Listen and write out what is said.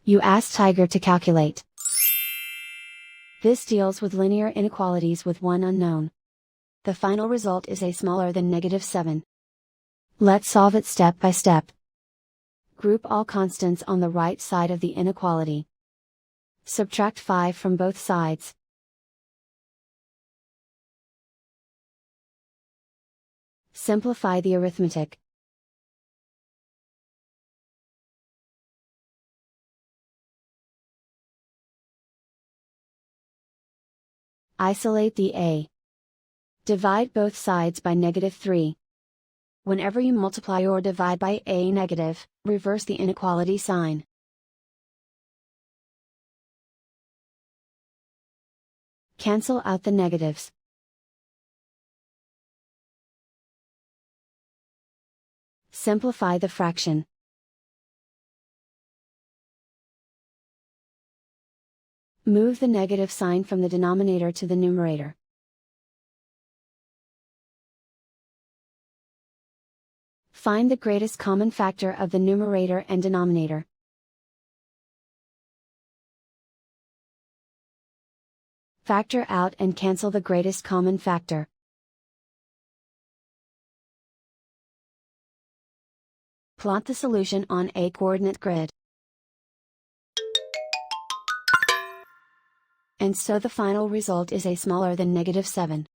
You ask Tiger to calculate. This deals with linear inequalities with one unknown. The final result is a smaller than -7. Let's solve it step by step. Group all constants on the right side of the inequality. Subtract 5 from both sides. Simplify the arithmetic. Isolate the a. Divide both sides by -3. Whenever you multiply or divide by a negative, reverse the inequality sign. Cancel out the negatives. Simplify the fraction. Move the negative sign from the denominator to the numerator. Find the greatest common factor of the numerator and denominator. Factor out and cancel the greatest common factor. Plot the solution on a coordinate grid. And so the final result is a smaller than -7.